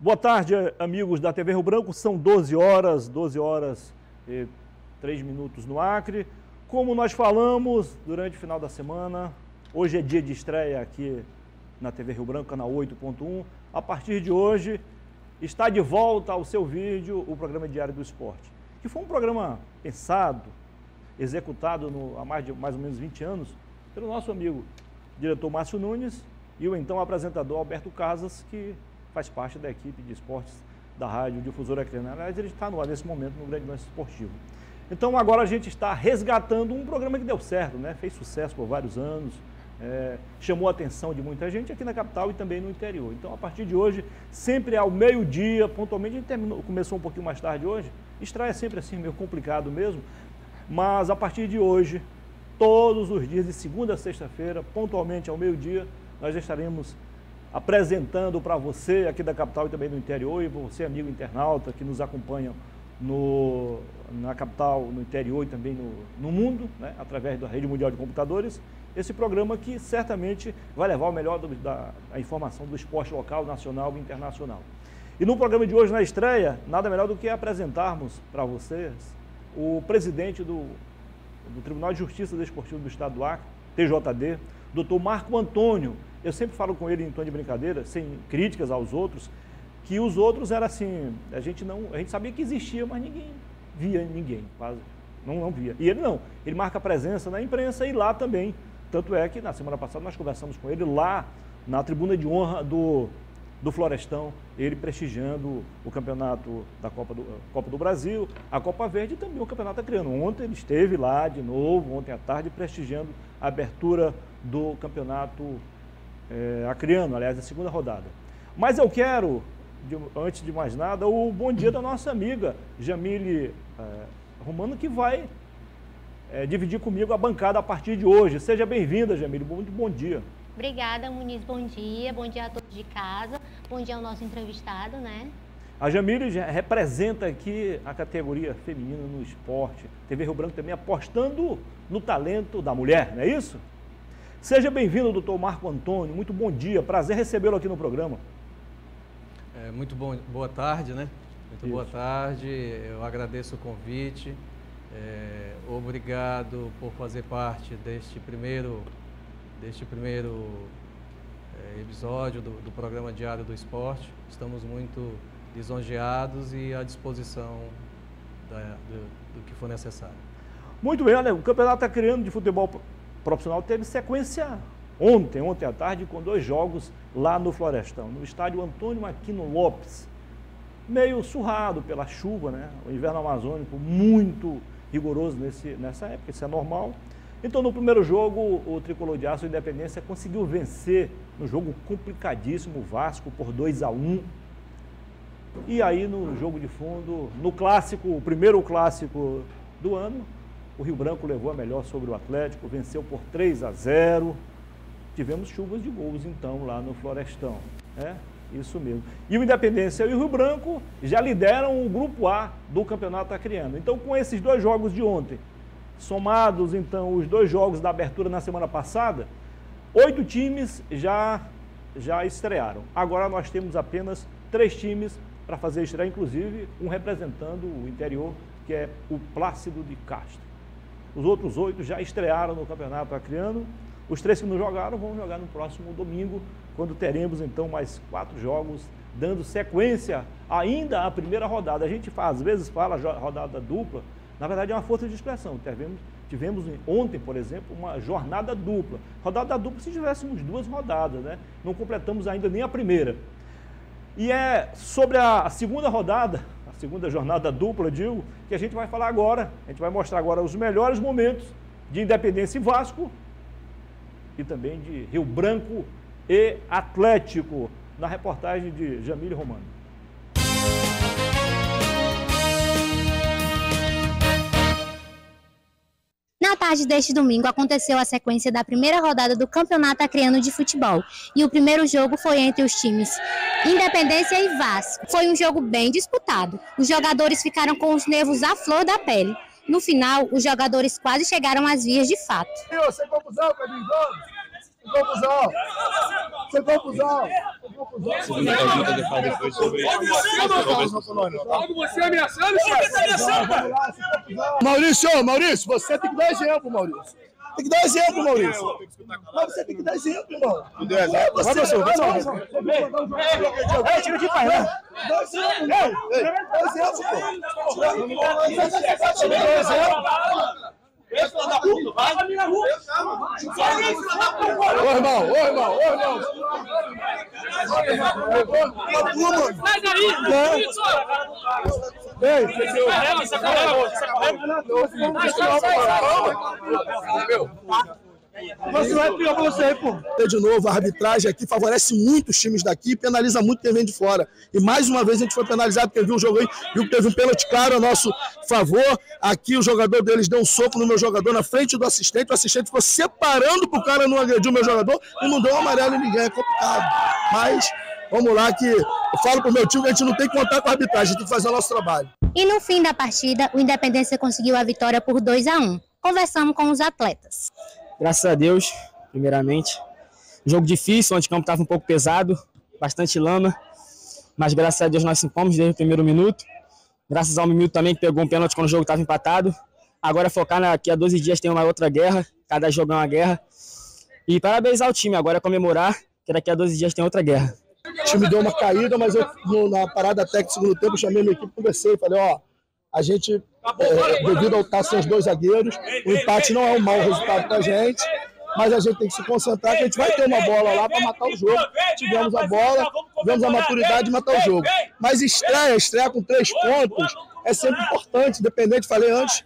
Boa tarde, amigos da TV Rio Branco. São 12 horas e 3 minutos no Acre. Como nós falamos durante o final da semana, hoje é dia de estreia aqui na TV Rio Branco, canal 8.1. A partir de hoje, está de volta ao seu vídeo o programa Diário do Esporte, que foi um programa pensado, executado há mais ou menos 20 anos, pelo nosso amigo diretor Márcio Nunes e o então apresentador Alberto Casas, que faz parte da equipe de esportes da Rádio Difusora Acreana. Aliás, ele está no ar nesse momento no Grande Lance Esportivo. Então agora a gente está resgatando um programa que deu certo, né? Fez sucesso por vários anos, chamou a atenção de muita gente aqui na capital e também no interior. Então a partir de hoje, sempre ao meio-dia, pontualmente, a gente começou um pouquinho mais tarde hoje, estreia sempre assim, meio complicado mesmo, mas a partir de hoje, todos os dias, de segunda a sexta-feira, pontualmente ao meio-dia, nós estaremos apresentando para você aqui da capital e também do interior, e você, amigo internauta, que nos acompanha na capital, no interior e também no mundo, né, através da Rede Mundial de Computadores, esse programa que certamente vai levar o melhor da informação do esporte local, nacional e internacional. E no programa de hoje, na estreia, nada melhor do que apresentarmos para vocês o presidente do Tribunal de Justiça Desportivo do Estado do Acre, TJD, doutor Marco Antônio. Eu sempre falo com ele em tom de brincadeira, sem críticas aos outros, que os outros eram assim, a gente sabia que existia, mas ninguém via ninguém, quase, não via. E ele não, ele marca presença na imprensa e lá também. Tanto é que na semana passada nós conversamos com ele lá na tribuna de honra do Florestão, ele prestigiando o campeonato da Copa do Brasil, a Copa Verde e também o Campeonato Acreano. Ontem ele esteve lá de novo, ontem à tarde, prestigiando a abertura do Campeonato Acreano, aliás, a segunda rodada. Mas eu quero, antes de mais nada, o bom dia da nossa amiga Jamile Romano, que vai dividir comigo a bancada a partir de hoje. Seja bem-vinda, Jamile, muito bom dia. Obrigada, Muniz, bom dia a todos de casa, bom dia ao nosso entrevistado, né? A Jamile representa aqui a categoria feminina no esporte, TV Rio Branco também apostando no talento da mulher, não é isso? Seja bem-vindo, doutor Marco Antônio, muito bom dia, prazer recebê-lo aqui no programa. Muito boa tarde, né? Muito boa tarde, eu agradeço o convite, obrigado por fazer parte deste primeiro episódio do programa Diário do Esporte. Estamos muito lisonjeados e à disposição do que for necessário. Muito bem, olha, o Campeonato Acreano de Futebol Profissional teve sequência ontem à tarde, com 2 jogos lá no Florestão, no estádio Antônio Aquino Lopes. Meio surrado pela chuva, né? O inverno amazônico muito rigoroso nessa época, isso é normal. Então, no primeiro jogo, o Tricolor de Aço, Independência, conseguiu vencer no jogo complicadíssimo o Vasco por 2-1. E aí, no jogo de fundo, no clássico, o primeiro clássico do ano, o Rio Branco levou a melhor sobre o Atlético, venceu por 3-0. Tivemos chuvas de gols, então, lá no Florestão. Isso mesmo. E o Independência e o Rio Branco já lideram o Grupo A do Campeonato Acreano. Então, com esses 2 jogos de ontem, somados, então, os 2 jogos da abertura na semana passada, 8 times já estrearam. Agora nós temos apenas 3 times para fazer a estreia, inclusive um representando o interior, que é o Plácido de Castro. Os outros 8 já estrearam no Campeonato Acreano. Os 3 que não jogaram vão jogar no próximo domingo, quando teremos então mais 4 jogos, dando sequência ainda à primeira rodada. A gente às vezes fala rodada dupla, na verdade é uma força de expressão. Tivemos ontem, por exemplo, uma jornada dupla. Rodada dupla se tivéssemos 2 rodadas, né? Não completamos ainda nem a primeira. E é sobre a segunda rodada, a segunda jornada dupla, digo, que a gente vai falar agora. A gente vai mostrar agora os melhores momentos de Independência e Vasco e também de Rio Branco e Atlético, na reportagem de Jamile Romano. Na tarde deste domingo aconteceu a sequência da primeira rodada do Campeonato Acreano de Futebol e o primeiro jogo foi entre os times Independência e Vasco. Foi um jogo bem disputado. Os jogadores ficaram com os nervos à flor da pele. No final, os jogadores quase chegaram às vias de fato. Sem confusão, Pedrinho, sem confusão. Sem confusão. segunda pergunta que faz depois sobre... Você ameaçando, Maurício, você tem que dar exemplo, Maurício. Tem que dar exemplo, Maurício. Mas você tem que dar exemplo, irmão. Não deu exemplo? Vai, professor. Tira aqui, pai. Dá exemplo, Ô, irmão. Sai daí, você vai pior pra você, pô. De novo, a arbitragem aqui favorece muito os times daqui e penaliza muito quem vem de fora. E mais uma vez a gente foi penalizado porque viu o jogo aí, viu que teve um pênalti claro a nosso favor. Aqui o jogador deles deu um soco no meu jogador na frente do assistente. O assistente ficou separando pro cara não agredir o meu jogador e não deu um amarelo em ninguém. É complicado. Mas vamos lá que eu falo pro meu time que a gente não tem que contar com a arbitragem, a gente tem que fazer o nosso trabalho. E no fim da partida, o Independência conseguiu a vitória por 2-1. Conversamos com os atletas. Graças a Deus, primeiramente. Jogo difícil, onde o campo estava um pouco pesado, bastante lama. Mas graças a Deus nós se impomos desde o primeiro minuto. Graças ao Mimildo também, que pegou um pênalti quando o jogo estava empatado. Agora é focar que há 12 dias tem uma outra guerra. Cada jogo é uma guerra. E parabenizar o time, agora é comemorar que daqui a 12 dias tem outra guerra. O time deu uma caída, mas eu, na parada técnica do segundo tempo, chamei minha equipe, conversei, falei, a gente, devido ao estar sem os dois zagueiros, o empate não é um mau resultado pra gente, mas a gente tem que se concentrar, que a gente vai ter uma bola lá para matar o jogo. Tivemos a bola, tivemos a maturidade de matar o jogo. Mas estreia com 3 pontos é sempre importante, independente, falei antes,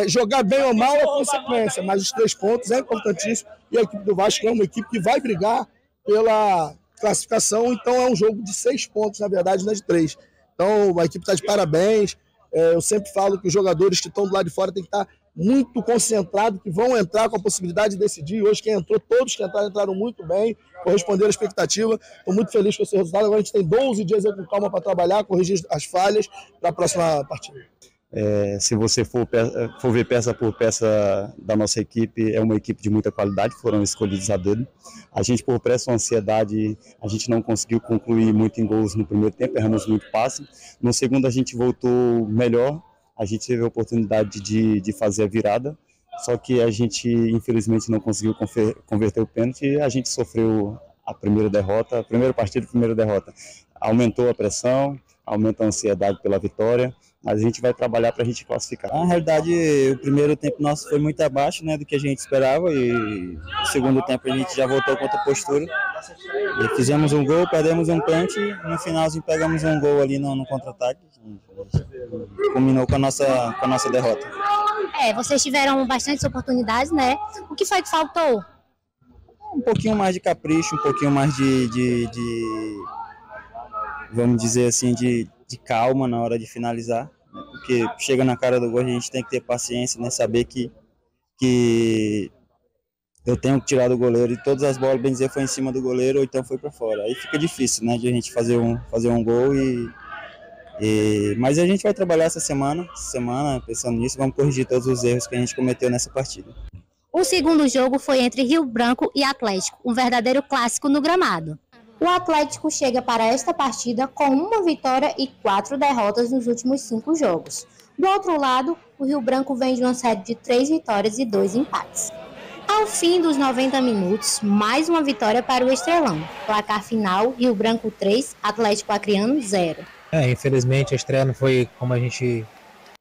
jogar bem ou mal é consequência, mas os 3 pontos é importantíssimo, e a equipe do Vasco é uma equipe que vai brigar pela classificação, então é um jogo de 6 pontos, na verdade, não é de 3. Então a equipe está de parabéns. Eu sempre falo que os jogadores que estão do lado de fora têm que estar muito concentrados, que vão entrar com a possibilidade de decidir. Hoje quem entrou, todos que entraram muito bem, corresponderam à expectativa. Estou muito feliz com esse resultado. Agora a gente tem 12 dias aí com calma para trabalhar, corrigir as falhas para a próxima partida. Se você for ver peça por peça da nossa equipe, é uma equipe de muita qualidade, foram escolhidos a dedo. A gente, por pressa ou ansiedade, a gente não conseguiu concluir muito em gols no primeiro tempo, erramos muito passe. No segundo a gente voltou melhor, a gente teve a oportunidade de fazer a virada, só que a gente infelizmente não conseguiu converter o pênalti e a gente sofreu a primeira derrota, a primeira partida, a primeira derrota. Aumentou a pressão, aumenta a ansiedade pela vitória, mas a gente vai trabalhar para a gente classificar. Na realidade, o primeiro tempo nosso foi muito abaixo, né, do que a gente esperava, e no segundo tempo a gente já voltou com outra postura. E fizemos um gol, perdemos um pênalti, no finalzinho pegamos um gol ali no contra-ataque, culminou com a nossa derrota. Vocês tiveram bastantes oportunidades, né? O que foi que faltou? Um pouquinho mais de capricho, um pouquinho mais de vamos dizer assim, de calma na hora de finalizar, né? Porque chega na cara do gol, a gente tem que ter paciência, né? Saber que eu tenho que tirar do goleiro e todas as bolas, bem dizer, foi em cima do goleiro ou então foi para fora. Aí fica difícil, né, de a gente fazer um gol mas a gente vai trabalhar essa semana pensando nisso, vamos corrigir todos os erros que a gente cometeu nessa partida. O segundo jogo foi entre Rio Branco e Atlético, um verdadeiro clássico no gramado. O Atlético chega para esta partida com 1 vitória e 4 derrotas nos últimos 5 jogos. Do outro lado, o Rio Branco vem de uma série de 3 vitórias e 2 empates. Ao fim dos 90 minutos, mais uma vitória para o Estrelão. Placar final, Rio Branco 3, Atlético Acreano 0. Infelizmente a estreia não foi como a gente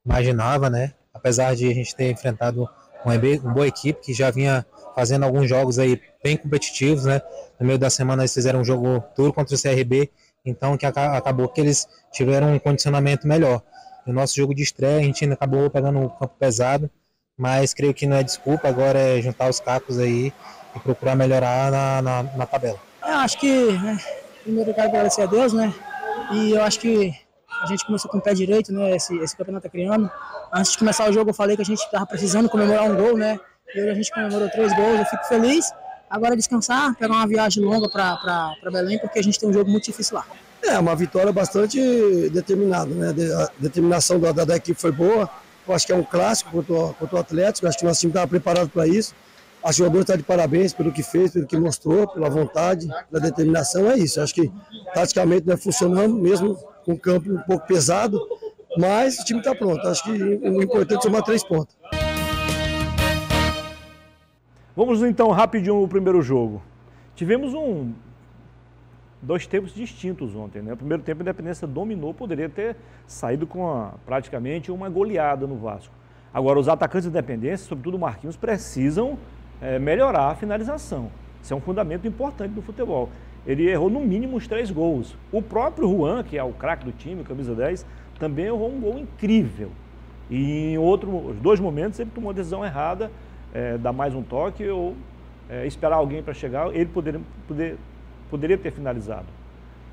imaginava, né? Apesar de a gente ter enfrentado uma boa equipe que já vinha fazendo alguns jogos aí bem competitivos, né? No meio da semana eles fizeram um jogo duro contra o CRB, então que acabou que eles tiveram um condicionamento melhor. No nosso jogo de estreia a gente ainda acabou pegando um campo pesado, mas creio que não é desculpa, agora é juntar os cacos aí e procurar melhorar na tabela. Eu acho que, primeiro eu quero agradecer a Deus, né? E eu acho que a gente começou com o pé direito, né? Esse campeonato acreano. Antes de começar o jogo eu falei que a gente estava precisando comemorar um gol, né? E hoje a gente comemorou 3 gols, eu fico feliz. Agora descansar, pegar uma viagem longa para Belém, porque a gente tem um jogo muito difícil lá. Uma vitória bastante determinada, né? A determinação da equipe foi boa. Eu acho que é um clássico contra o Atlético, eu acho que o nosso time estava preparado para isso. Acho que o jogador está de parabéns pelo que fez, pelo que mostrou, pela vontade, pela determinação, é isso. Acho que taticamente nós funcionamos, mesmo com o campo um pouco pesado, mas o time está pronto. Acho que o importante é somar 3 pontos. Vamos então rapidinho o primeiro jogo. Tivemos dois tempos distintos ontem, né? O primeiro tempo a Independência dominou, poderia ter saído com praticamente uma goleada no Vasco. Agora os atacantes da Independência, sobretudo o Marquinhos, precisam melhorar a finalização. Isso é um fundamento importante do futebol. Ele errou no mínimo uns 3 gols. O próprio Juan, que é o craque do time, camisa 10, também errou um gol incrível. E em outros 2 momentos ele tomou a decisão errada, dar mais um toque ou esperar alguém para chegar, ele poderia ter finalizado.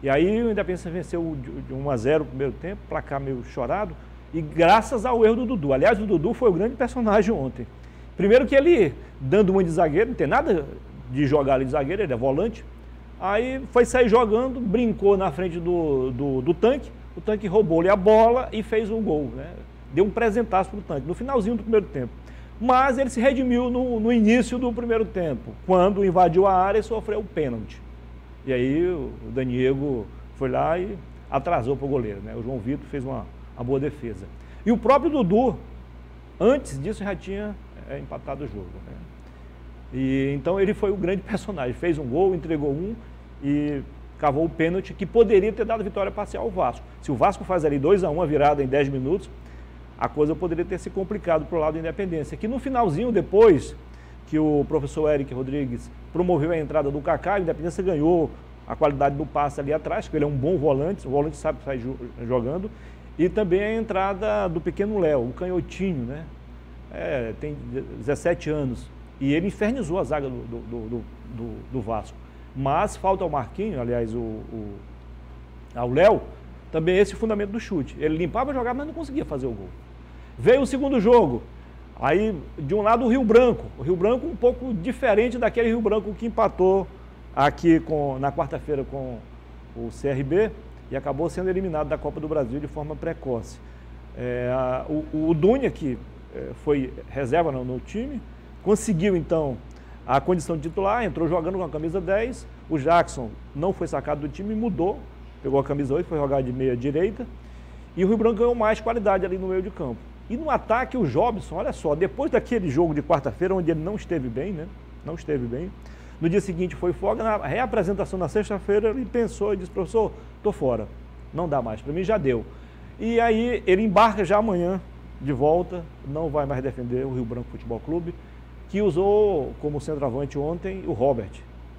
E aí o Independência venceu de 1-0 no primeiro tempo, placar meio chorado, e graças ao erro do Dudu. Aliás, o Dudu foi o grande personagem ontem. Primeiro que ele, dando uma de zagueiro, não tem nada de jogar ali de zagueiro, ele é volante, aí foi sair jogando, brincou na frente do tanque, o tanque roubou-lhe a bola e fez um gol, né? Deu um presentaço para o tanque, no finalzinho do primeiro tempo. Mas ele se redimiu no início do primeiro tempo, quando invadiu a área e sofreu o pênalti. E aí o Daniego foi lá e atrasou para o goleiro, né? O João Vitor fez uma boa defesa. E o próprio Dudu, antes disso, já tinha empatado o jogo, né? E então ele foi o grande personagem, fez um gol, entregou um e cavou o pênalti que poderia ter dado vitória parcial ao Vasco. Se o Vasco faz ali 2-1, a virada em 10 minutos, a coisa poderia ter se complicado para o lado da Independência. Que no finalzinho, depois que o professor Eric Rodrigues promoveu a entrada do Kaká, a Independência ganhou a qualidade do passe ali atrás, porque ele é um bom volante, o volante sabe sair jogando, e também a entrada do pequeno Léo, o canhotinho, né? Tem 17 anos, e ele infernizou a zaga do Vasco. Mas falta ao Marquinhos, aliás, ao Léo, também esse fundamento do chute. Ele limpava a jogada, mas não conseguia fazer o gol. Veio o segundo jogo, aí de um lado o Rio Branco um pouco diferente daquele Rio Branco que empatou aqui na quarta-feira com o CRB e acabou sendo eliminado da Copa do Brasil de forma precoce. O Dunha, que foi reserva no time, conseguiu então a condição de titular, entrou jogando com a camisa 10, o Jackson não foi sacado do time, mudou, pegou a camisa 8, foi jogar de meia direita, e o Rio Branco ganhou mais qualidade ali no meio de campo. E no ataque, o Jobson, olha só, depois daquele jogo de quarta-feira, onde ele não esteve bem, né? Não esteve bem. No dia seguinte foi folga, na reapresentação na sexta-feira, ele pensou e disse, professor, tô fora, não dá mais, para mim já deu. E aí ele embarca já amanhã, de volta, não vai mais defender o Rio Branco Futebol Clube, que usou como centroavante ontem o Robert,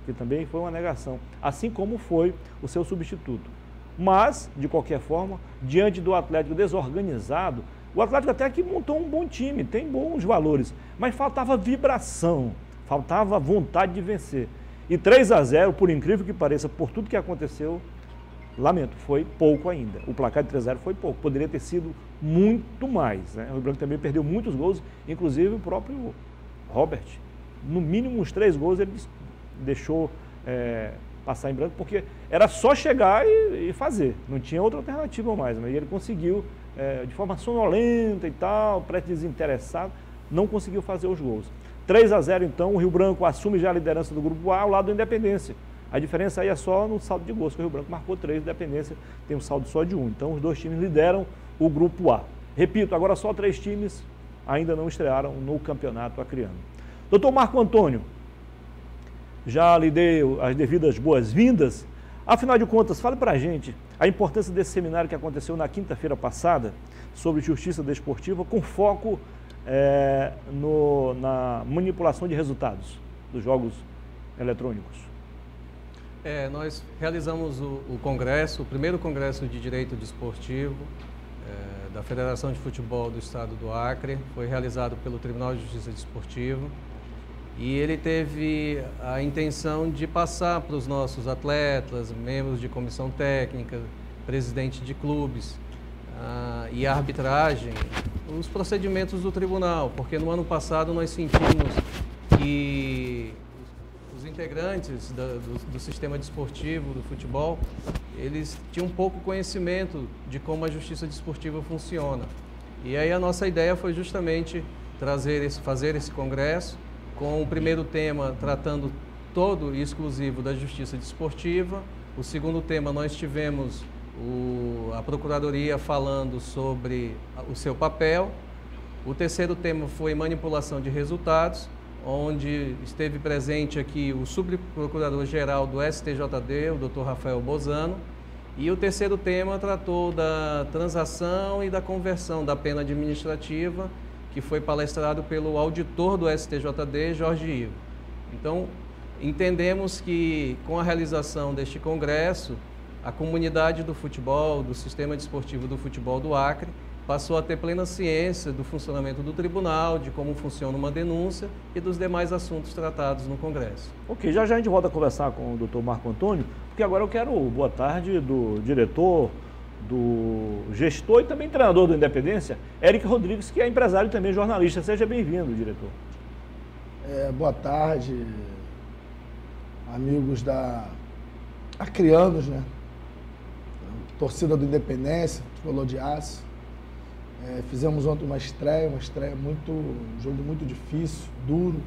que também foi uma negação, assim como foi o seu substituto. Mas, de qualquer forma, diante do Atlético desorganizado, o Atlético até que montou um bom time, tem bons valores, mas faltava vibração, faltava vontade de vencer. E 3-0, por incrível que pareça, por tudo que aconteceu, lamento, foi pouco ainda. O placar de 3-0 foi pouco, poderia ter sido muito mais, né? O Rio Branco também perdeu muitos gols, inclusive o próprio Robert. No mínimo uns 3 gols ele deixou passar em branco, porque era só chegar e fazer, não tinha outra alternativa mais, né? E ele conseguiu, de forma sonolenta e tal, desinteressado, não conseguiu fazer os gols. 3-0 então, o Rio Branco assume já a liderança do Grupo A ao lado do Independência. A diferença aí é só no saldo de gols, que o Rio Branco marcou 3, a Independência tem um saldo só de 1. Então os 2 times lideram o Grupo A. Repito, agora só 3 times ainda não estrearam no campeonato acreano. Doutor Marco Antônio, já lhe dei as devidas boas-vindas. Afinal de contas, fale para a gente a importância desse seminário que aconteceu na quinta-feira passada sobre justiça desportiva com foco na manipulação de resultados dos jogos eletrônicos. Nós realizamos o congresso, o primeiro congresso de Direito Desportivo da Federação de Futebol do Estado do Acre, foi realizado pelo Tribunal de Justiça Desportiva. E ele teve a intenção de passar para os nossos atletas, membros de comissão técnica, presidente de clubes e a arbitragem, os procedimentos do tribunal, porque no ano passado nós sentimos que os integrantes do sistema desportivo, do futebol, eles tinham pouco conhecimento de como a justiça desportiva funciona. E aí a nossa ideia foi justamente fazer esse congresso, com o primeiro tema tratando todo e exclusivo da justiça desportiva. O segundo tema nós tivemos a Procuradoria falando sobre o seu papel. O terceiro tema foi manipulação de resultados, onde esteve presente aqui o subprocurador-geral do STJD, o Dr. Rafael Bozano. E o terceiro tema tratou da transação e da conversão da pena administrativa, que foi palestrado pelo auditor do STJD, Jorge Ivo. Então, entendemos que com a realização deste congresso, a comunidade do futebol, do sistema desportivo do futebol do Acre, passou a ter plena ciência do funcionamento do tribunal, de como funciona uma denúncia e dos demais assuntos tratados no Congresso. Ok, já a gente volta a conversar com o doutor Marco Antônio, porque agora eu quero boa tarde do diretor, do gestor e também treinador do Independência, Eric Rodrigues, que é empresário e também jornalista. Seja bem-vindo, diretor. Boa tarde, amigos acrianos, né? Torcida do Independência, tricolor de aço. Fizemos ontem uma estreia um jogo muito difícil, duro,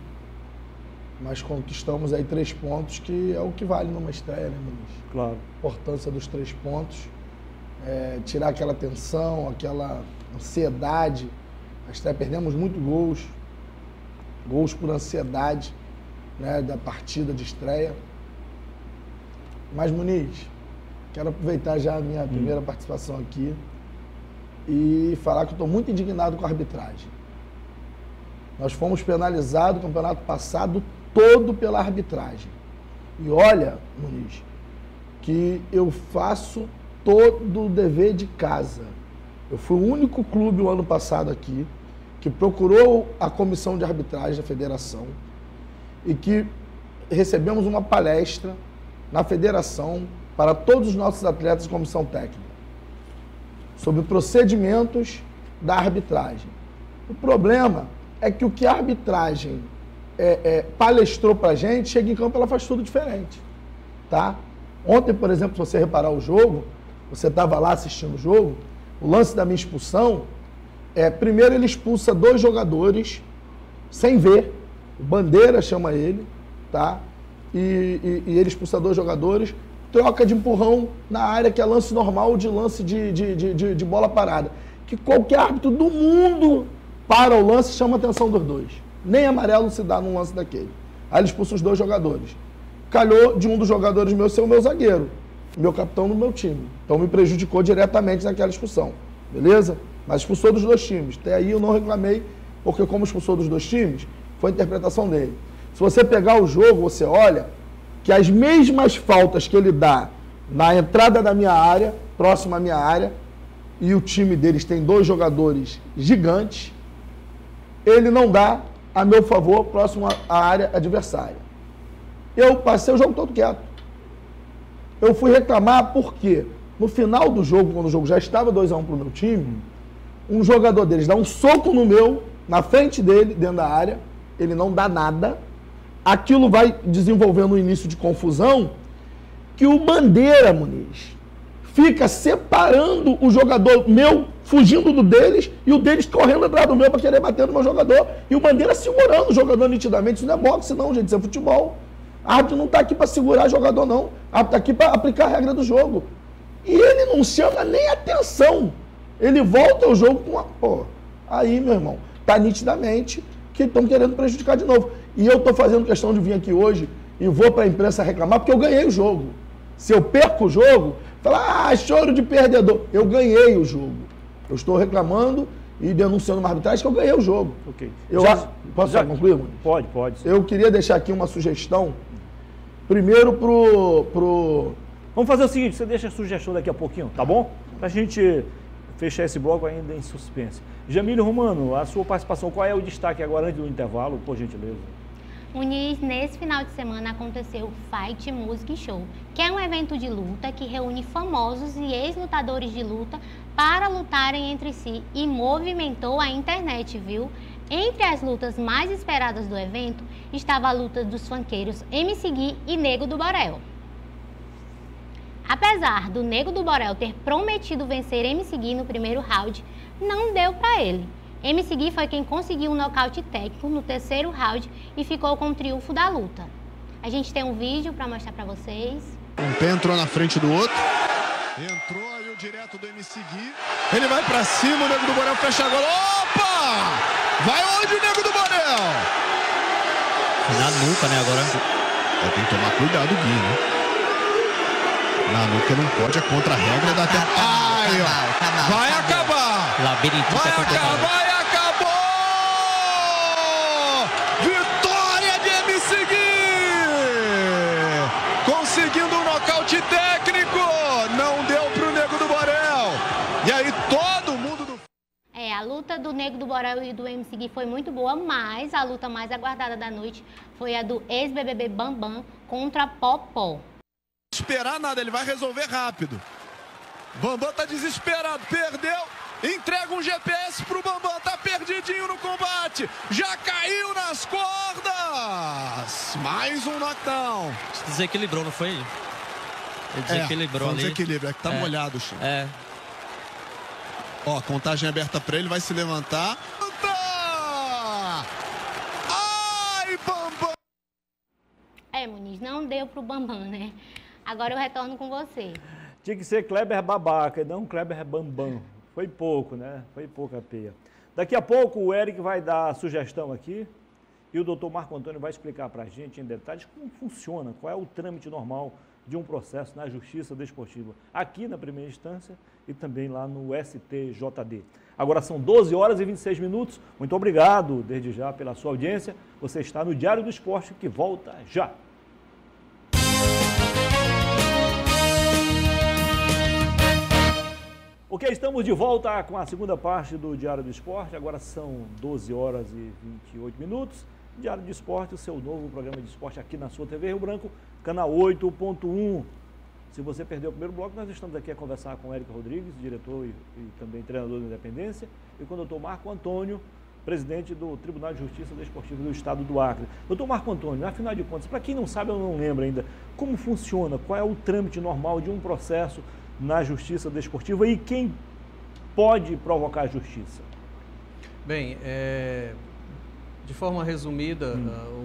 mas conquistamos aí 3 pontos, que é o que vale numa estreia, né, Muniz? Claro. A importância dos 3 pontos, tirar aquela tensão, aquela ansiedade. A estreia, perdemos muito gols por ansiedade, né, da partida de estreia. Mas, Muniz, quero aproveitar já a minha primeira participação aqui e falar que eu estou muito indignado com a arbitragem. Nós fomos penalizados o campeonato passado todo pela arbitragem. E olha, Muniz, que eu faço todo o dever de casa. Eu fui o único clube o ano passado aqui que procurou a comissão de arbitragem da federação e que recebemos uma palestra na federação para todos os nossos atletas de comissão técnica sobre procedimentos da arbitragem. O problema é que o que a arbitragem palestrou para a gente, chega em campo, ela faz tudo diferente, tá? Ontem, por exemplo, se você reparar o jogo, você estava lá assistindo o jogo, o lance da minha expulsão, primeiro ele expulsa 2 jogadores sem ver, o Bandeira chama ele, tá? E ele expulsa 2 jogadores, troca de empurrão na área, que é lance normal de lance de bola parada. Que qualquer árbitro do mundo para o lance e chama a atenção dos 2. Nem amarelo se dá num lance daquele. Aí ele expulsa os 2 jogadores. Calhou de um dos jogadores meus ser o meu zagueiro, meu capitão no meu time. Então me prejudicou diretamente naquela expulsão. Beleza? Mas expulsou dos 2 times. Até aí eu não reclamei, porque como expulsou dos 2 times, foi a interpretação dele. Se você pegar o jogo, você olha que as mesmas faltas que ele dá na entrada da minha área, próxima à minha área, e o time deles tem 2 jogadores gigantes, ele não dá a meu favor próximo à área adversária. Eu passei o jogo todo quieto. Eu fui reclamar porque no final do jogo, quando o jogo já estava 2-1 para o meu time, um jogador deles dá um soco no meu, na frente dele, dentro da área, ele não dá nada. Aquilo vai desenvolvendo um início de confusão, que o Bandeira, Muniz, fica separando o jogador meu, fugindo do deles, e o deles correndo atrás do meu para querer bater no meu jogador, e o Bandeira segurando o jogador nitidamente. Isso não é boxe não, gente, isso é futebol. O árbitro não está aqui para segurar jogador não, o árbitro está aqui para aplicar a regra do jogo. E ele não chama nem atenção, ele volta ao jogo com a... Aí, meu irmão, está nitidamente que estão querendo prejudicar de novo. E eu estou fazendo questão de vir aqui hoje e vou para a imprensa reclamar porque eu ganhei o jogo. Se eu perco o jogo, falar, choro de perdedor. Eu ganhei o jogo. Eu estou reclamando e denunciando uma arbitragem que eu ganhei o jogo. Ok. Posso concluir, mano? Pode. Eu queria deixar aqui uma sugestão. Primeiro Vamos fazer o seguinte, você deixa a sugestão daqui a pouquinho, tá bom? Para a gente fechar esse bloco ainda em suspense. Jamílio Romano, a sua participação, qual é o destaque agora antes do intervalo, por gentileza? Muniz, nesse final de semana aconteceu o Fight Music Show, que é um evento de luta que reúne famosos e ex-lutadores de luta para lutarem entre si e movimentou a internet, viu? Entre as lutas mais esperadas do evento estava a luta dos funkeiros MC Gui e Nego do Borel. Apesar do Nego do Borel ter prometido vencer MC Gui no primeiro round, não deu para ele. MC Gui foi quem conseguiu um nocaute técnico no terceiro round e ficou com o triunfo da luta. A gente tem um vídeo para mostrar para vocês. Um pé entrou na frente do outro. Entrou aí o direto do MC Gui. Ele vai pra cima, o Nego do Borel fecha a gola. Opa! Vai onde o Nego do Borel? Na nuca, né, agora? Tem que tomar cuidado, Gui, né? Na nuca não pode, é contra a regra da até. Ai, ó. Vai acabar! Labirintite vai acabar! Vitória de MC Gui! Conseguindo um nocaute técnico! Não deu pro Nego do Borel! E aí todo mundo do... A luta do Nego do Borel e do MC Gui foi muito boa, mas a luta mais aguardada da noite foi a do ex-BBB Bambam contra Popó. Esperar nada, ele vai resolver rápido. Bambam tá desesperado, perdeu, entrega um GPS pro Bambam, tá perdidinho no combate, já caiu nas cordas, mais um knockdown. Desequilibrou, não foi ele? Ele desequilibrou ali. Desequilíbrio, é que tá molhado o chão. Ó, contagem aberta pra ele, vai se levantar. Ai, Bambam! Muniz, não deu pro Bambam, né? Agora eu retorno com você. Tinha que ser Kleber Babaca e não Kleber Bambam. Foi pouco, né? Foi pouca peia. Daqui a pouco o Eric vai dar a sugestão aqui e o doutor Marco Antônio vai explicar para a gente em detalhes como funciona, qual é o trâmite normal de um processo na Justiça Desportiva, aqui na primeira instância e também lá no STJD. Agora são 12 horas e 26 minutos. Muito obrigado, desde já, pela sua audiência. Você está no Diário do Esporte, que volta já. Ok, estamos de volta com a segunda parte do Diário do Esporte. Agora são 12 horas e 28 minutos. Diário do Esporte, o seu novo programa de esporte aqui na sua TV Rio Branco, canal 8.1. Se você perdeu o primeiro bloco, nós estamos aqui a conversar com o Érico Rodrigues, diretor e também treinador da Independência, e com o doutor Marco Antônio, presidente do Tribunal de Justiça Desportiva do Estado do Acre. Doutor Marco Antônio, afinal de contas, para quem não sabe ou não lembra ainda, como funciona, qual é o trâmite normal de um processo na Justiça Desportiva e quem pode provocar a justiça? Bem, de forma resumida,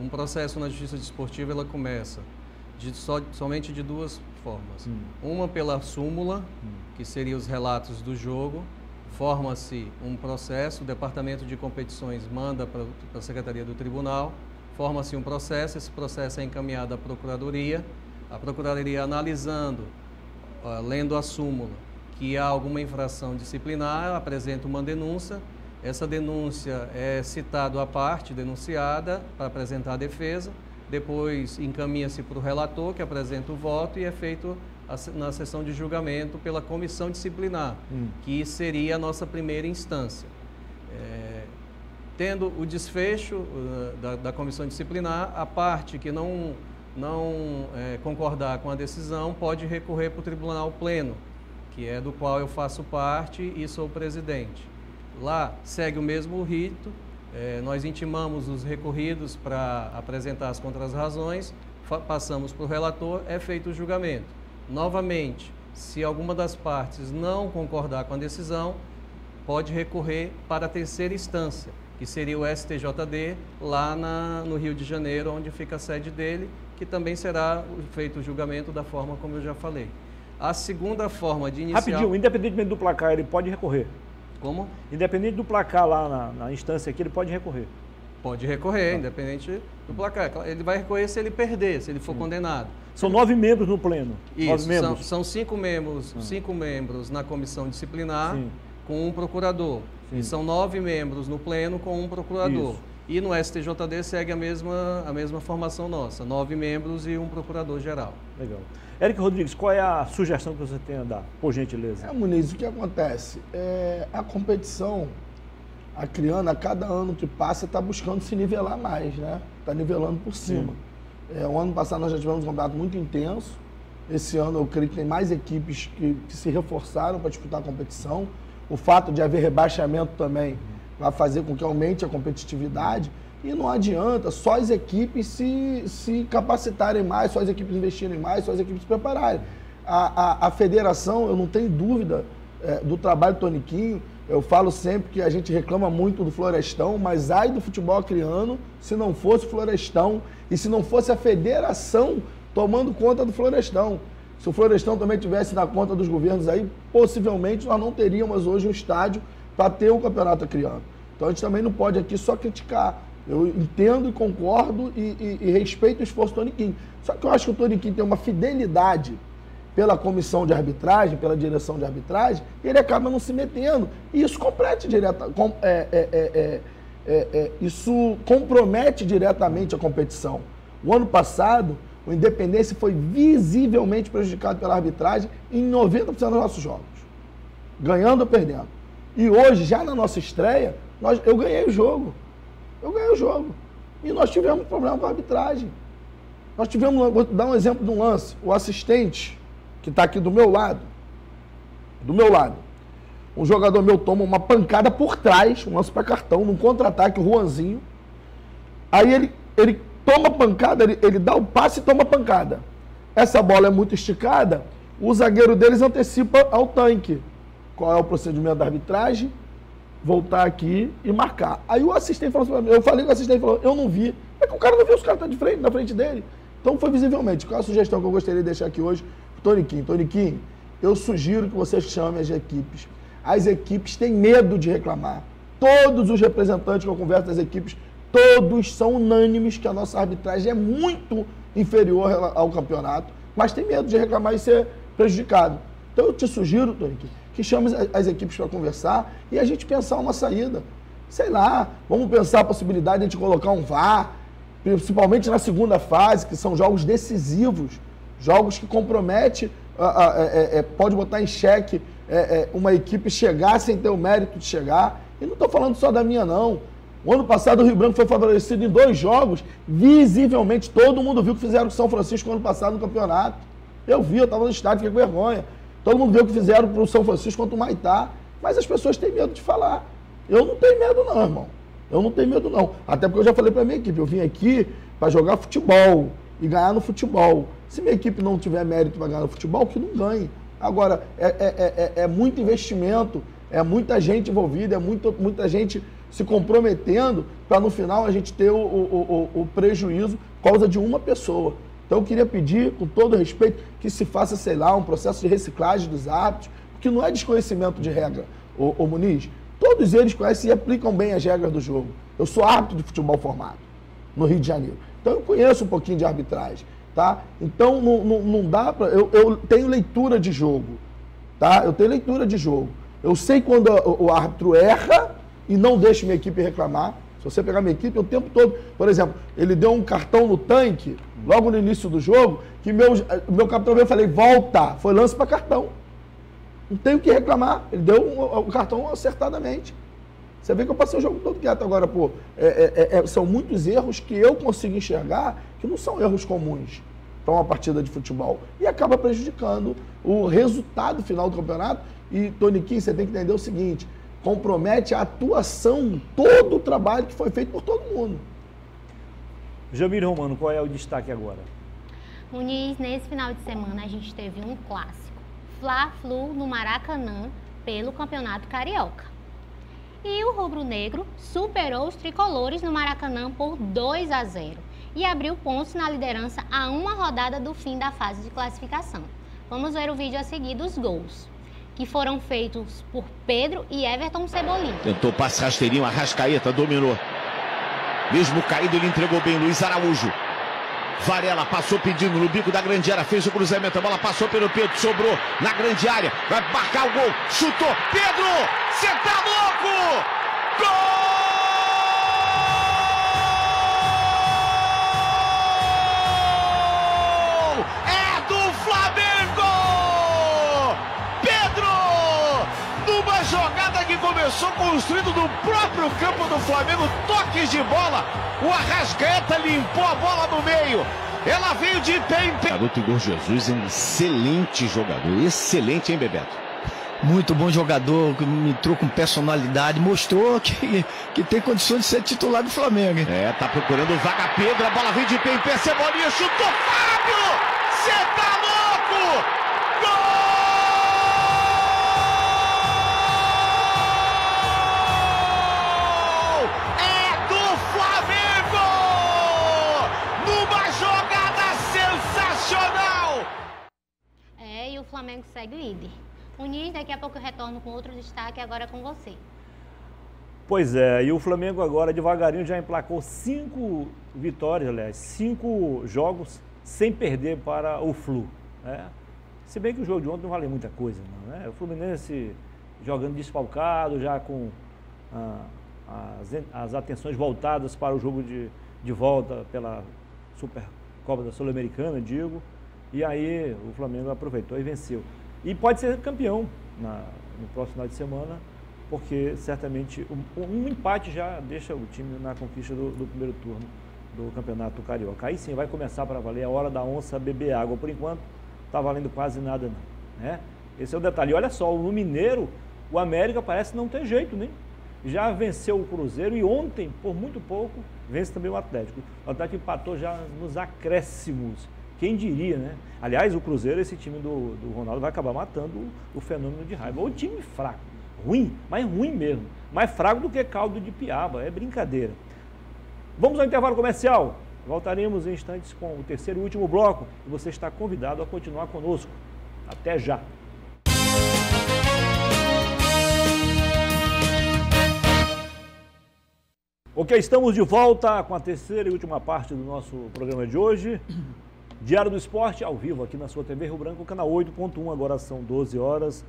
um processo na Justiça Desportiva ela começa somente de duas formas. Uma pela súmula, que seria os relatos do jogo, forma-se um processo, o Departamento de Competições manda para a Secretaria do Tribunal, forma-se um processo, esse processo é encaminhado à Procuradoria, a Procuradoria analisando, lendo a súmula, que há alguma infração disciplinar, apresenta uma denúncia, essa denúncia é citado a parte denunciada para apresentar a defesa, depois encaminha-se para o relator, que apresenta o voto e é feito na sessão de julgamento pela comissão disciplinar, que seria a nossa primeira instância. Tendo o desfecho da comissão disciplinar, a parte que não concordar com a decisão pode recorrer para o Tribunal Pleno, que é do qual eu faço parte e sou presidente. Lá segue o mesmo rito, nós intimamos os recorridos para apresentar as contras-razões, passamos para o relator, é feito o julgamento. Novamente, se alguma das partes não concordar com a decisão, pode recorrer para a terceira instância, que seria o STJD, lá no Rio de Janeiro, onde fica a sede dele, que também será feito o julgamento da forma como eu já falei. A segunda forma de iniciar... Rapidinho, independentemente do placar, ele pode recorrer? Como? Independente do placar lá na instância aqui, ele pode recorrer? Pode recorrer, independente do placar. Ele vai recorrer se ele perder, se ele for condenado. São 9 membros no pleno? Isso, 9 membros. São 5 membros, 5 membros na comissão disciplinar, com um procurador. E são 9 membros no pleno com um procurador. Isso. E no STJD segue a mesma formação nossa, 9 membros e um procurador-geral. Legal. Érico Rodrigues, qual é a sugestão que você tem a dar, por gentileza? Muniz, o que acontece? A competição, a Acreana, a cada ano que passa, está buscando se nivelar mais, né? Está nivelando por cima. O ano passado nós já tivemos um campeonato muito intenso. Esse ano eu creio que tem mais equipes que se reforçaram para disputar a competição. O fato de haver rebaixamento também vai fazer com que aumente a competitividade. E não adianta só as equipes se capacitarem mais, só as equipes investirem mais, só as equipes se prepararem. A federação, eu não tenho dúvida do trabalho do Toniquinho. Eu falo sempre que a gente reclama muito do Florestão, mas ai do futebol acreano se não fosse o Florestão e se não fosse a federação tomando conta do Florestão. Se o Florestão também tivesse na conta dos governos aí, possivelmente nós não teríamos hoje um estádio para ter o campeonato acreano. Então a gente também não pode aqui só criticar. Eu entendo e concordo e respeito o esforço do Toniquinho. Só que eu acho que o Toniquinho tem uma fidelidade pela comissão de arbitragem, pela direção de arbitragem, e ele acaba não se metendo. E isso isso compromete diretamente a competição. O ano passado, o Independência foi visivelmente prejudicado pela arbitragem em 90% dos nossos jogos. Ganhando ou perdendo. E hoje, já na nossa estreia, eu ganhei o jogo. E nós tivemos problema com a arbitragem. Nós tivemos, vou dar um exemplo de um lance, o assistente, que está aqui do meu lado, um jogador meu toma uma pancada por trás, um lance para cartão, num contra-ataque, o Juanzinho. Aí ele toma pancada, ele dá o passe e toma pancada. Essa bola é muito esticada, o zagueiro deles antecipa ao tanque. Qual é o procedimento da arbitragem? Voltar aqui e marcar. Aí o assistente falou assim, eu falei com o assistente, falou, eu não vi. É que o cara não viu, os caras estão na frente dele. Então foi visivelmente. Qual é a sugestão que eu gostaria de deixar aqui hoje? Toniquinho, eu sugiro que você chame as equipes. As equipes têm medo de reclamar. Todos os representantes que eu converso das equipes, todos são unânimes que a nossa arbitragem é muito inferior ao campeonato, mas tem medo de reclamar e ser prejudicado. Então eu te sugiro, Toniquinho, que chame as equipes para conversar e a gente pensar uma saída. Sei lá, vamos pensar a possibilidade de a gente colocar um VAR, principalmente na segunda fase, que são jogos decisivos, jogos que comprometem, pode botar em xeque uma equipe chegar sem ter o mérito de chegar. E não estou falando só da minha, não. O ano passado o Rio Branco foi favorecido em 2 jogos, visivelmente todo mundo viu o que fizeram com o São Francisco ano passado no campeonato. Eu estava no estádio, fiquei com vergonha. Todo mundo viu o que fizeram para o São Francisco contra o Maitá. Mas as pessoas têm medo de falar. Eu não tenho medo não, irmão. Eu não tenho medo não. Até porque eu já falei para a minha equipe, eu vim aqui para jogar futebol e ganhar no futebol. Se minha equipe não tiver mérito para ganhar no futebol, que não ganhe. Agora, é muito investimento, é muita gente envolvida, é muita gente se comprometendo para no final a gente ter o prejuízo por causa de uma pessoa. Então eu queria pedir, com todo respeito, que se faça, sei lá, um processo de reciclagem dos árbitros, porque não é desconhecimento de regra, ô Muniz. Todos eles conhecem e aplicam bem as regras do jogo. Eu sou árbitro de futebol formado no Rio de Janeiro. Então eu conheço um pouquinho de arbitragem, tá? Então não dá para... Eu tenho leitura de jogo, tá? Eu tenho leitura de jogo. Eu sei quando o árbitro erra e não deixa minha equipe reclamar. Se você pegar minha equipe, o tempo todo... Por exemplo, ele deu um cartão no tanque, logo no início do jogo, que meu capitão veio e falei, volta, foi lance para cartão. Não tenho o que reclamar. Ele deu o cartão acertadamente. Você vê que eu passei o jogo todo quieto. Agora, pô, são muitos erros que eu consigo enxergar que não são erros comuns para uma partida de futebol. E acaba prejudicando o resultado final do campeonato. E, Toniquinho, você tem que entender o seguinte, compromete a atuação, todo o trabalho que foi feito por todo mundo. Jamir Romano, qual é o destaque agora? Muniz, nesse final de semana a gente teve um clássico. Fla-Flu no Maracanã pelo Campeonato Carioca. E o rubro-negro superou os tricolores no Maracanã por 2-0 e abriu pontos na liderança a uma rodada do fim da fase de classificação. Vamos ver o vídeo a seguir dos gols, que foram feitos por Pedro e Everton Cebolinha. Tentou passe rasteirinho, Arrascaeta dominou. Mesmo caído, ele entregou bem, Luiz Araújo. Varela passou pedindo no bico da grande área, fez o cruzamento, a bola passou pelo Pedro, sobrou na grande área, vai marcar o gol, chutou, Pedro, você tá louco? Gol! É do Flamengo! Pedro, numa jogada que começou construído no próprio campo do Flamengo, toques de bola, o Arrascaeta limpou a bola no meio. Ela veio de pé em pé. O garoto Igor Jesus é um excelente jogador. Excelente, hein, Bebeto? Muito bom jogador, entrou com personalidade, mostrou que tem condições de ser titular do Flamengo, hein? É, tá procurando vaga Pedro, a bola veio de pé em pé, Cebolinha chutou, Fábio! Você tá louco? Gol! o Flamengo segue líder. Muniz, daqui a pouco eu retorno com outro destaque, agora com você. Pois é, e o Flamengo agora devagarinho já emplacou 5 vitórias, aliás, 5 jogos sem perder para o Flu, né? Se bem que o jogo de ontem não valeu muita coisa, não, né? O Fluminense jogando desfalcado, já com as atenções voltadas para o jogo de volta pela Supercopa da Sul-Americana, digo, e aí o Flamengo aproveitou e venceu. E pode ser campeão no próximo final de semana, porque certamente um empate já deixa o time na conquista do primeiro turno do Campeonato Carioca. Aí sim vai começar para valer a hora da onça beber água. Por enquanto, está valendo quase nada não, né? Esse é o detalhe. E olha só, no Mineiro, o América parece não ter jeito, né? Já venceu o Cruzeiro e ontem, por muito pouco, vence também o Atlético. O Atlético empatou já nos acréscimos. Quem diria, né? Aliás, o Cruzeiro, esse time do Ronaldo, vai acabar matando o fenômeno de raiva. O time fraco, ruim, mas ruim mesmo. Mais fraco do que caldo de piaba, é brincadeira. Vamos ao intervalo comercial. Voltaremos em instantes com o terceiro e último bloco. E você está convidado a continuar conosco. Até já. Ok, estamos de volta com a terceira e última parte do nosso programa de hoje. Diário do Esporte, ao vivo, aqui na sua TV Rio Branco, canal 8.1. Agora são 12 horas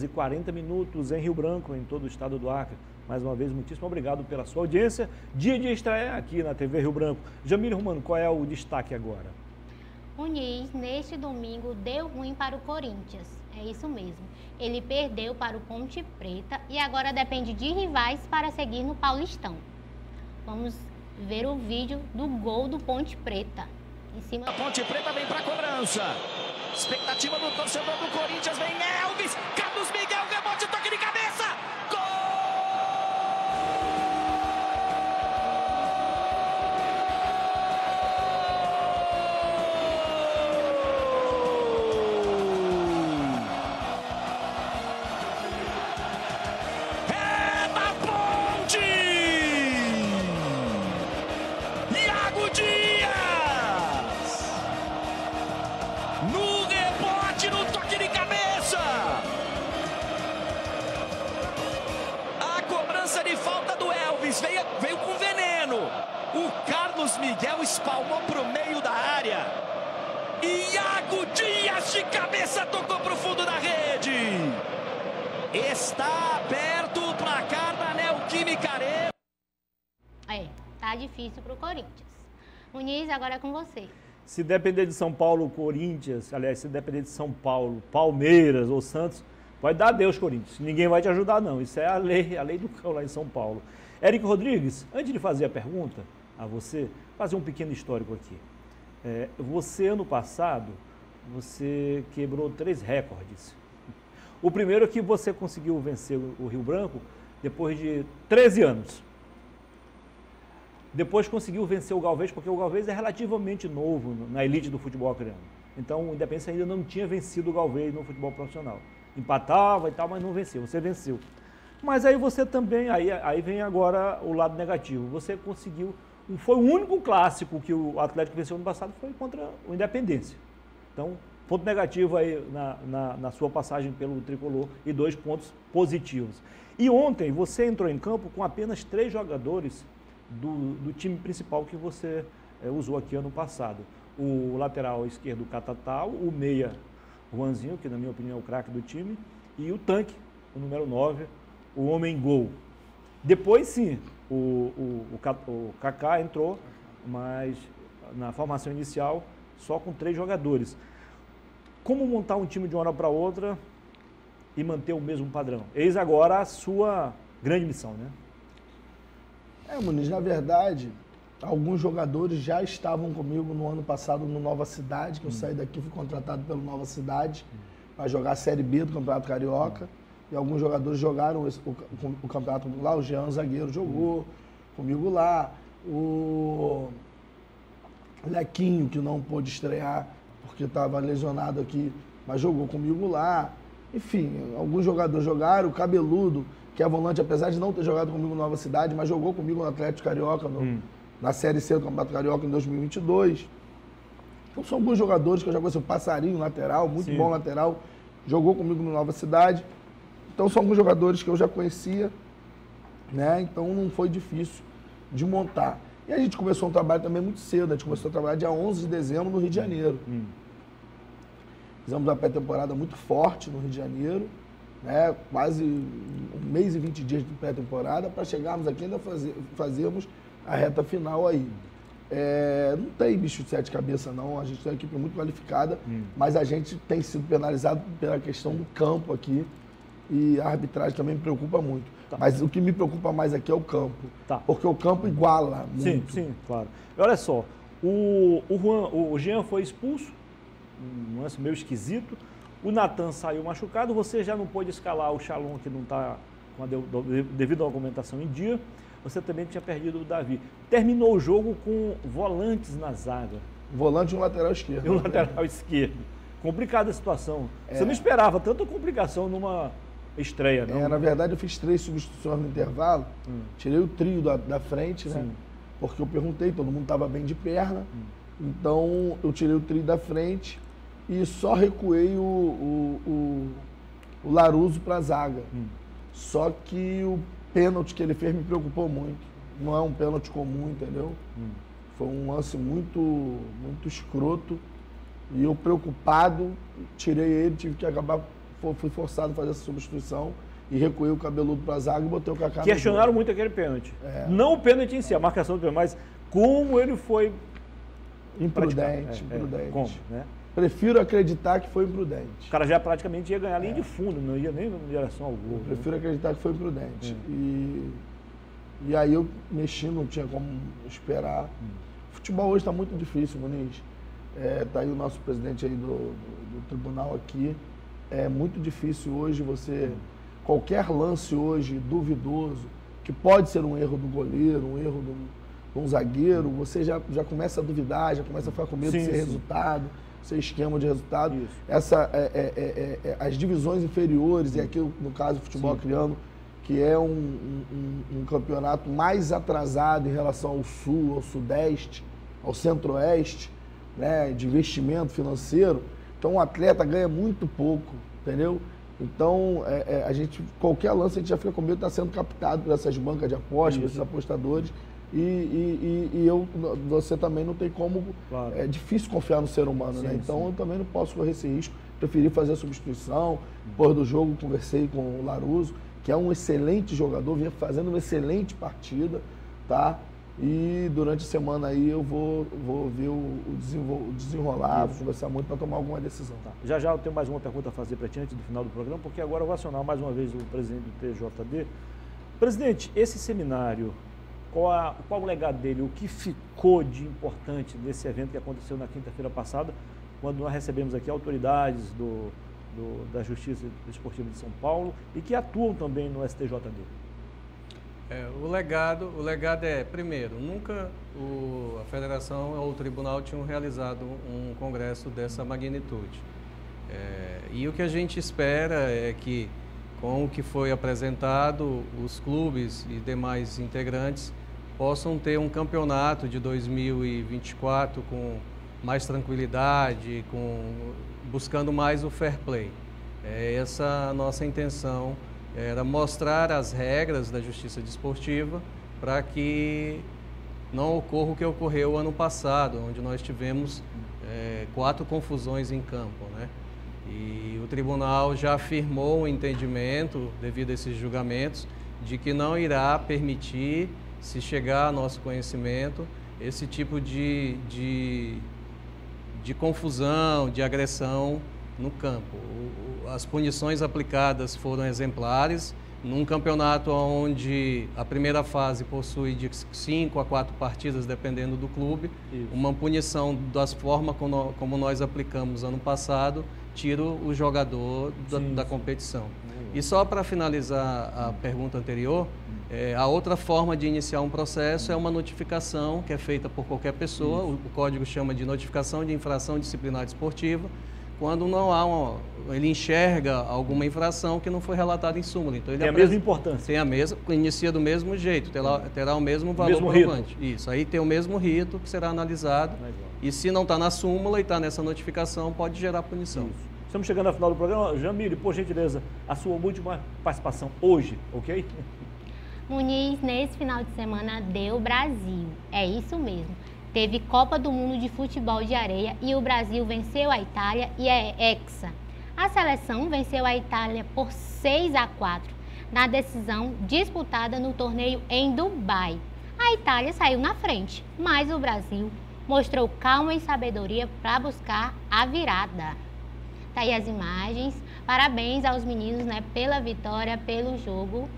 e 40 minutos em Rio Branco, em todo o estado do Acre. Mais uma vez, muitíssimo obrigado pela sua audiência. Dia de estreia aqui na TV Rio Branco. Jamília Romano, qual é o destaque agora? Muniz, neste domingo, deu ruim para o Corinthians. É isso mesmo. Ele perdeu para o Ponte Preta e agora depende de rivais para seguir no Paulistão. Vamos ver o vídeo do gol do Ponte Preta. Em cima... A Ponte Preta vem para a cobrança. Expectativa do torcedor do Corinthians. Vem Elvis. Carlos Miguel, rebote, toque de cabeça. Gol! Veio com veneno. O Carlos Miguel espalmou para o meio da área. Iago Dias de cabeça tocou para o fundo da rede. Está aberto o placar da Neoquímica Arena. Tá difícil para o Corinthians. Muniz, agora é com você. Se depender de São Paulo, Corinthians, aliás, se depender de São Paulo, Palmeiras ou Santos, pode dar adeus, Corinthians. Ninguém vai te ajudar, não. Isso é a lei do cão lá em São Paulo. Éric Rodrigues, antes de fazer a pergunta a você, fazer um pequeno histórico aqui. Você, ano passado, você quebrou 3 recordes. O primeiro é que você conseguiu vencer o Rio Branco depois de 13 anos. Depois conseguiu vencer o Galvez, porque o Galvez é relativamente novo na elite do futebol acreano. Então, o Independência ainda não tinha vencido o Galvez no futebol profissional. Empatava e tal, mas não venceu. Você venceu. Mas aí você também, aí vem agora o lado negativo. Você conseguiu, foi o único clássico que o Atlético venceu no passado, foi contra o Independência. Então, ponto negativo aí na sua passagem pelo Tricolor e 2 pontos positivos. E ontem você entrou em campo com apenas 3 jogadores do time principal que você usou aqui ano passado. O lateral esquerdo, Catatal, o meia, Juanzinho, que na minha opinião é o craque do time, e o tanque, o número 9, o homem-gol. Depois, sim, o Kaká entrou, mas na formação inicial, só com 3 jogadores. Como montar um time de uma hora para outra e manter o mesmo padrão? Eis agora a sua grande missão, né? Muniz, na verdade, alguns jogadores já estavam comigo no ano passado no Nova Cidade, que eu saí daqui, fui contratado pelo Nova Cidade para jogar a Série B do Campeonato Carioca. E alguns jogadores jogaram o campeonato lá, o Jean Zagueiro jogou comigo lá, o Lequinho, que não pôde estrear porque estava lesionado aqui, mas jogou comigo lá. Enfim, alguns jogadores jogaram, o Cabeludo, que é volante, apesar de não ter jogado comigo no Nova Cidade, mas jogou comigo no Atlético Carioca, na Série C do Campeonato Carioca em 2022. Então são alguns jogadores que eu já conheci, o Passarinho, lateral, muito bom lateral, jogou comigo no Nova Cidade. Então são alguns jogadores que eu já conhecia, né? Então não foi difícil de montar. E a gente começou um trabalho também muito cedo, a gente começou a trabalhar dia 11 de dezembro no Rio de Janeiro. Fizemos uma pré-temporada muito forte no Rio de Janeiro, né? Quase 1 mês e 20 dias de pré-temporada, para chegarmos aqui e ainda fazermos a reta final aí. Não tem bicho de 7 cabeças não, a gente tem uma equipe muito qualificada, mas a gente tem sido penalizado pela questão do campo aqui e a arbitragem também me preocupa muito. Mas o que me preocupa mais aqui é o campo, porque o campo iguala muito. Sim, claro. E olha só, o Jean foi expulso, um lance meio esquisito, o Natan saiu machucado, você já não pôde escalar o Chalon, que não está devido à argumentação em dia, você também tinha perdido o Davi. Terminou o jogo com volantes na zaga. Um volante e um lateral esquerdo. E um lateral esquerdo. Complicada a situação. Você não esperava tanta complicação numa estreia, não? Na verdade, eu fiz 3 substituições no intervalo. Tirei o trio da frente, né? Porque eu perguntei, todo mundo estava bem de perna. Então, eu tirei o trio da frente e só recuei o Laruso para a zaga. Só que o pênalti que ele fez me preocupou muito. Não é um pênalti comum, entendeu? Foi um lance muito escroto. E eu preocupado, tirei ele, tive que acabar, fui forçado a fazer essa substituição e recuei o Cabeludo para a zaga e botei o Kaká. Questionaram muito aquele pênalti. Não o pênalti em si, a marcação do pênalti, mas como ele foi imprudente. Como, né? Prefiro acreditar que foi imprudente. O cara já praticamente ia ganhar a linha de fundo, não ia nem em direção ao gol. Prefiro acreditar que foi imprudente. E aí eu mexi, não tinha como esperar. O futebol hoje está muito difícil, Muniz. Tá aí o nosso presidente aí do tribunal aqui. É muito difícil hoje você... Qualquer lance hoje duvidoso, que pode ser um erro do goleiro, um erro de um zagueiro, você já começa a duvidar, já começa a ficar com medo de ser resultado, ser esquema de resultado. As divisões inferiores, e aqui no caso o futebol acreano, que é um campeonato mais atrasado em relação ao sul, ao sudeste, ao centro-oeste, né, de investimento financeiro. Então o atleta ganha muito pouco, entendeu? Então qualquer lance a gente já fica com medo de estar sendo captado por essas bancas de apostas, por esses apostadores. Você também não tem como... Claro. É difícil confiar no ser humano, né? Então eu também não posso correr esse risco. Preferi fazer a substituição. Depois do jogo conversei com o Laruso, que é um excelente jogador, vinha fazendo uma excelente partida, tá? E durante a semana aí eu vou ver o desenrolar, vou conversar muito para tomar alguma decisão. Já eu tenho mais uma pergunta a fazer para ti antes do final do programa, porque agora eu vou acionar mais uma vez o presidente do TJD. Presidente, esse seminário, qual o legado dele? O que ficou de importante desse evento que aconteceu na quinta-feira passada, quando nós recebemos aqui autoridades da Justiça Esportiva de São Paulo e que atuam também no STJD? O legado é, primeiro, nunca a federação ou o tribunal tinham realizado um congresso dessa magnitude. E o que a gente espera é que, com o que foi apresentado, os clubes e demais integrantes possam ter um campeonato de 2024 com mais tranquilidade, buscando mais o fair play. Essa a nossa intenção, era mostrar as regras da justiça desportiva para que não ocorra o que ocorreu ano passado, onde nós tivemos 4 confusões em campo, né? E o tribunal já afirmou o entendimento, devido a esses julgamentos, de que não irá permitir, se chegar a nosso conhecimento, esse tipo de confusão, de agressão no campo. As punições aplicadas foram exemplares. Num campeonato onde a primeira fase possui de 5 a 4 partidas, dependendo do clube, uma punição das formas como nós aplicamos ano passado, tira o jogador da competição. E só para finalizar a pergunta anterior, a outra forma de iniciar um processo é uma notificação que é feita por qualquer pessoa. O código chama de notificação de infração disciplinar desportiva. quando não há ele enxerga alguma infração que não foi relatada em súmula. Então, ele tem a mesma importância. Tem a mesma, inicia do mesmo jeito, terá o mesmo valor provante. Isso, aí tem o mesmo rito que será analisado. E se não está na súmula e está nessa notificação, pode gerar punição. Isso. Estamos chegando ao final do programa. Jamile, por gentileza, a sua última participação hoje, ok? Muniz, nesse final de semana deu Brasil. É isso mesmo. Teve Copa do Mundo de Futebol de Areia e o Brasil venceu a Itália e é hexa. A seleção venceu a Itália por 6-4 na decisão disputada no torneio em Dubai. A Itália saiu na frente, mas o Brasil mostrou calma e sabedoria para buscar a virada. Tá aí as imagens. Parabéns aos meninos, né, pela vitória, pelo jogo.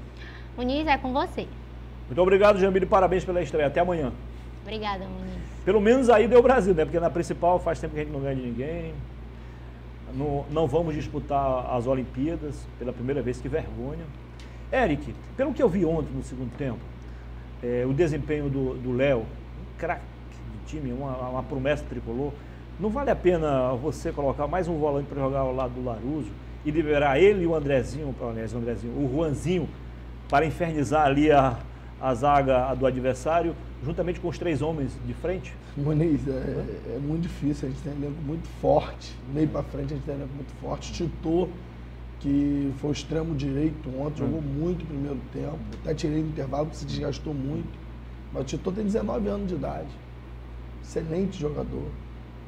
Muniz, é com você. Muito obrigado, Jamile. Parabéns pela estreia. Até amanhã. Obrigada, Muniz. Pelo menos aí deu Brasil, né? Porque na principal faz tempo que a gente não ganha de ninguém. Não vamos disputar as Olimpíadas pela primeira vez, que vergonha. Eric, pelo que eu vi ontem no segundo tempo, o desempenho do Léo, um craque de time, uma promessa tricolor, não vale a pena você colocar mais um volante para jogar ao lado do Laruso e liberar ele e o Andrezinho, o Juanzinho, para infernizar ali a zaga do adversário, juntamente com os 3 homens de frente? Muniz, é muito difícil, a gente tem um elenco muito forte, meio para frente a gente tem um elenco muito forte. Tito, que foi o extremo direito ontem, jogou muito no primeiro tempo, até tirei no intervalo porque se desgastou muito, mas o Tito tem 19 anos de idade, excelente jogador.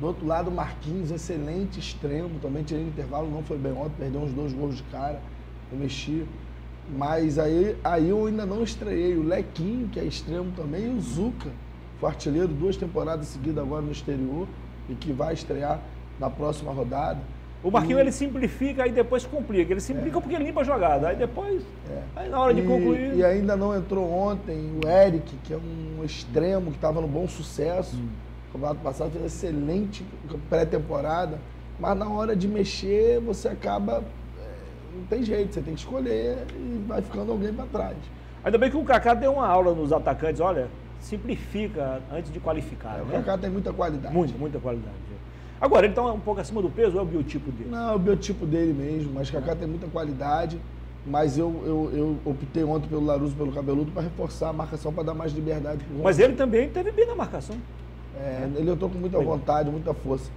Do outro lado, o Marquinhos, excelente extremo, também tirei no intervalo, não foi bem ontem, perdeu uns 2 gols de cara, eu mexi. Mas aí eu ainda não estreiei o Lequinho, que é extremo também, e o Zuca, foi artilheiro 2 temporadas seguidas agora no exterior e que vai estrear na próxima rodada. O Marquinhos ele simplifica e depois complica. Ele simplifica porque limpa a jogada, aí depois, aí na hora de concluir... E ainda não entrou ontem o Eric, que é um extremo que estava no bom sucesso. O campeonato passado fez excelente pré-temporada, mas na hora de mexer você acaba... Não tem jeito, você tem que escolher e vai ficando alguém para trás. Ainda bem que o Kaká deu uma aula nos atacantes, olha, simplifica antes de qualificar. O Kaká tem muita qualidade. Muita qualidade. Agora, ele está um pouco acima do peso ou é o biotipo dele? Não, é o biotipo dele mesmo, mas o Kaká tem muita qualidade, mas eu optei ontem pelo Laruso, pelo Cabeludo, para reforçar a marcação, para dar mais liberdade. Mas ele também teve bem na marcação. Ele entrou com muita vontade, muita força.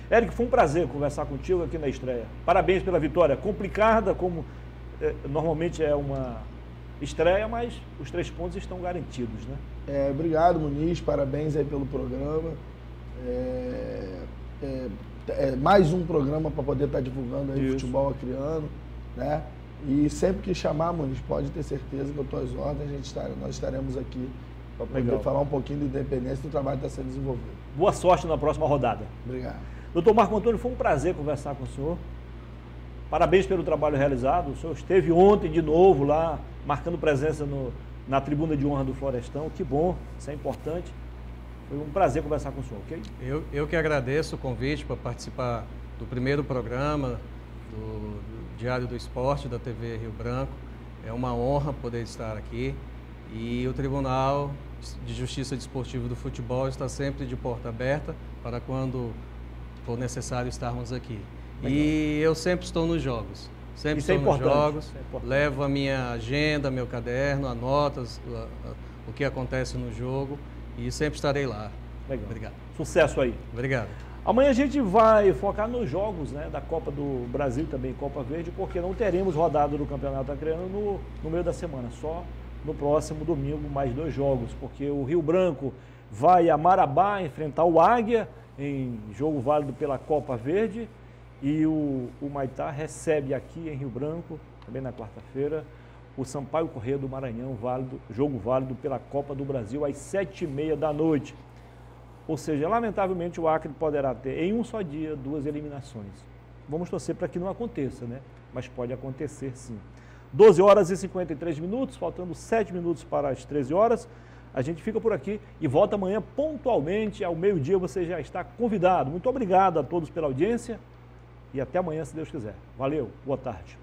Eric, foi um prazer conversar contigo aqui na estreia. Parabéns pela vitória. Complicada, como normalmente é uma estreia, mas os 3 pontos estão garantidos, né? Obrigado, Muniz. Parabéns aí pelo programa. Mais um programa para poder estar divulgando aí futebol acreano, né? E sempre que chamar, Muniz, pode ter certeza que eu estou às ordens, nós estaremos aqui para poder falar um pouquinho da independência do trabalho que está sendo desenvolvido. Boa sorte na próxima rodada. Obrigado. Doutor Marco Antônio, foi um prazer conversar com o senhor. Parabéns pelo trabalho realizado. O senhor esteve ontem de novo lá, marcando presença na tribuna de honra do Florestão. Que bom, isso é importante. Foi um prazer conversar com o senhor, ok? Eu que agradeço o convite para participar do primeiro programa do Diário do Esporte, da TV Rio Branco. É uma honra poder estar aqui. E o Tribunal de Justiça Desportiva do Futebol está sempre de porta aberta para quando for necessário estarmos aqui. Legal. E eu sempre estou nos jogos. Sempre estou nos jogos, levo a minha agenda, meu caderno, anotas, o que acontece no jogo e sempre estarei lá. Legal. Obrigado. Sucesso aí. Obrigado. Amanhã a gente vai focar nos jogos, né, da Copa do Brasil, também Copa Verde, porque não teremos rodada do Campeonato Acreano no meio da semana, só no próximo domingo mais 2 jogos, porque o Rio Branco vai a Marabá enfrentar o Águia em jogo válido pela Copa Verde e o Humaitá recebe aqui em Rio Branco, também na quarta-feira, o Sampaio Corrêa do Maranhão, jogo válido pela Copa do Brasil às 7h30 da noite. Ou seja, lamentavelmente o Acre poderá ter em um só dia 2 eliminações. Vamos torcer para que não aconteça, né? Mas pode acontecer sim. 12 horas e 53 minutos, faltando 7 minutos para as 13 horas. A gente fica por aqui e volta amanhã pontualmente, ao meio-dia você já está convidado. Muito obrigado a todos pela audiência e até amanhã, se Deus quiser. Valeu, boa tarde.